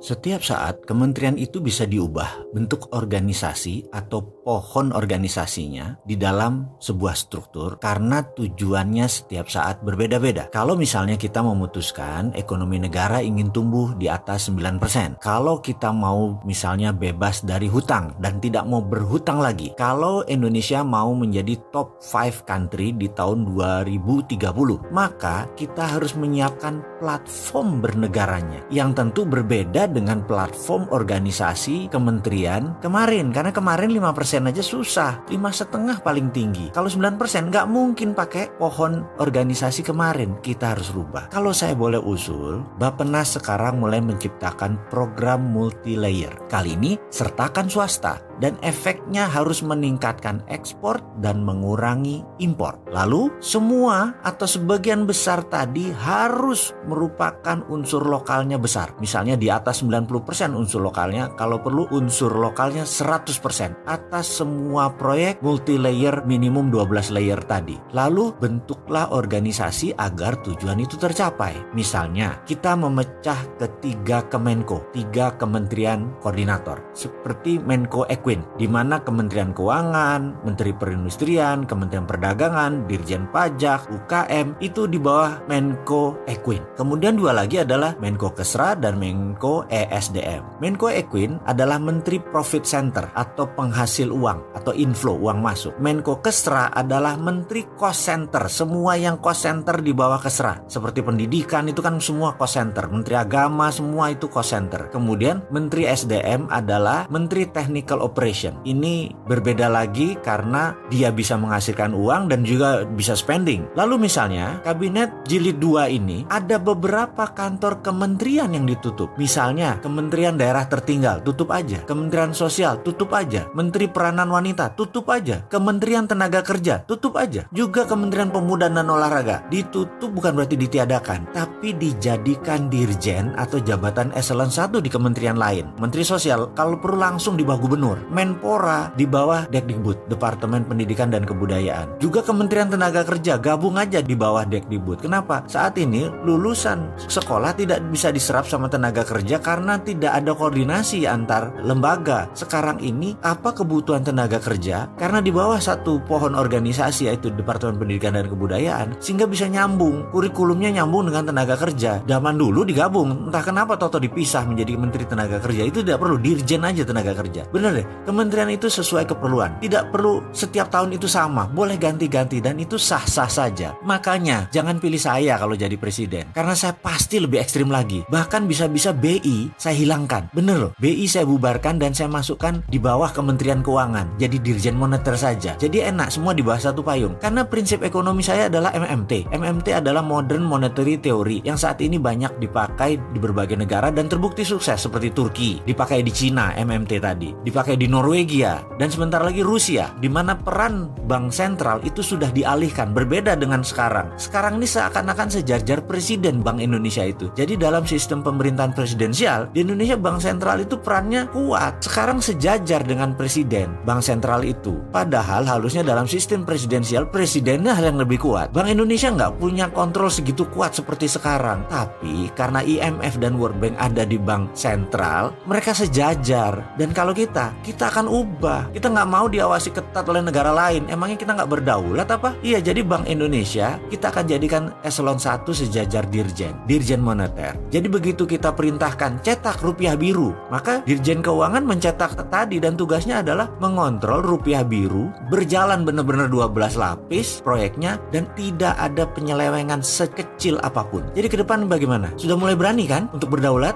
Setiap saat kementerian itu bisa diubah bentuk organisasi atau pohon organisasinya di dalam sebuah struktur karena tujuannya setiap saat berbeda-beda. Kalau misalnya kita memutuskan ekonomi negara ingin tumbuh di atas 9%. Kalau kita mau misalnya bebas dari hutang dan tidak mau berhutang lagi. Kalau Indonesia mau menjadi top 5 country di tahun 2030, maka kita harus menyiapkan platform bernegaranya yang tentu berbeda dengan platform organisasi kementerian kemarin. Karena kemarin 5% aja susah, 5,5% paling tinggi. Kalau 9% nggak mungkin pakai pohon organisasi kemarin. Kita harus rubah. Kalau saya boleh usul, Bappenas sekarang mulai menciptakan program multi-layer. Kali ini sertakan swasta dan efeknya harus meningkatkan ekspor dan mengurangi impor. Lalu semua atau sebagian besar tadi harus merupakan unsur lokalnya besar. Misalnya di atas 90% unsur lokalnya, kalau perlu unsur lokalnya 100% atas semua proyek multi-layer minimum 12 layer tadi. Lalu bentuklah organisasi agar tujuan itu tercapai. Misalnya kita memecah ke 3 Kemenko, 3 kementerian koordinator seperti Menko Equin, di mana Kementerian Keuangan, Menteri Perindustrian, Kementerian Perdagangan, Dirjen Pajak, UKM itu di bawah Menko Equin. Kemudian 2 lagi adalah Menko Kesra dan Menko ESDM. Menko Equin adalah Menteri Profit Center atau penghasil uang atau inflow uang masuk. Menko Kesra adalah Menteri Cost Center, semua yang cost center di bawah Kesra. Seperti pendidikan itu kan semua cost center, Menteri Agama semua itu cost center. Kemudian Menteri SDM adalah Menteri Technical Operation. Ini berbeda lagi karena dia bisa menghasilkan uang dan juga bisa spending. Lalu misalnya Kabinet Jilid 2 ini ada beberapa kantor kementerian yang ditutup. Misalnya Kementerian Daerah Tertinggal, tutup aja. Kementerian Sosial, tutup aja. Menteri Peranan Wanita, tutup aja. Kementerian Tenaga Kerja, tutup aja. Juga Kementerian Pemuda dan Olahraga, ditutup bukan berarti ditiadakan, tapi dijadikan dirjen atau jabatan eselon 1 di kementerian lain. Menteri Sosial kalau perlu langsung di bawah gubernur. Menpora di bawah Dekdikbud, Departemen Pendidikan dan Kebudayaan. Juga Kementerian Tenaga Kerja gabung aja di bawah Dekdikbud. Kenapa? Saat ini lulusan sekolah tidak bisa diserap sama tenaga kerja karena tidak ada koordinasi antar lembaga. Sekarang ini apa kebutuhan tenaga kerja? Karena di bawah satu pohon organisasi yaitu Departemen Pendidikan dan Kebudayaan, sehingga bisa nyambung, kurikulumnya nyambung dengan tenaga kerja. Zaman dulu digabung, entah kenapa toto dipisah menjadi Menteri Tenaga Kerja. Itu tidak perlu, dirjen aja tenaga kerja. Bener deh, kementerian itu sesuai keperluan, tidak perlu setiap tahun itu sama, boleh ganti-ganti dan itu sah-sah saja. Makanya jangan pilih saya kalau jadi presiden, karena saya pasti lebih ekstrim lagi. Bahkan bisa-bisa BI saya hilangkan. Bener loh, BI saya bubarkan dan saya masukkan di bawah Kementerian Keuangan, jadi Dirjen Moneter saja. Jadi enak, semua di bawah satu payung. Karena prinsip ekonomi saya adalah MMT. MMT adalah Modern Monetary Theory yang saat ini banyak dipakai di berbagai negara dan terbukti sukses, seperti Turki, dipakai di Cina MMT tadi, dipakai di Norwegia, dan sebentar lagi Rusia, di mana peran bank sentral itu sudah dialihkan, berbeda dengan sekarang. Sekarang ini seakan-akan sejajar presiden Bank Indonesia itu. Jadi dalam sistem pemerintahan presidensial di Indonesia, bank sentral itu perannya kuat. Sekarang sejajar dengan presiden bank sentral itu. Padahal harusnya dalam sistem presidensial presidennya yang lebih kuat. Bank Indonesia nggak punya kontrol segitu kuat seperti sekarang. Tapi karena IMF dan World Bank ada di bank sentral, mereka sejajar. Dan kalau kita akan ubah. Kita nggak mau diawasi ketat oleh negara lain. Emangnya kita nggak berdaulat apa? Iya, jadi Bank Indonesia kita akan jadikan eselon 1 sejajar Dirjen Moneter. Jadi begitu kita perintahkan cetak rupiah biru, maka Dirjen Keuangan mencetak tadi dan tugasnya adalah mengontrol rupiah biru berjalan benar-benar 12 lapis proyeknya dan tidak ada penyelewengan sekecil apapun. Jadi ke depan bagaimana? Sudah mulai berani kan untuk berdaulat?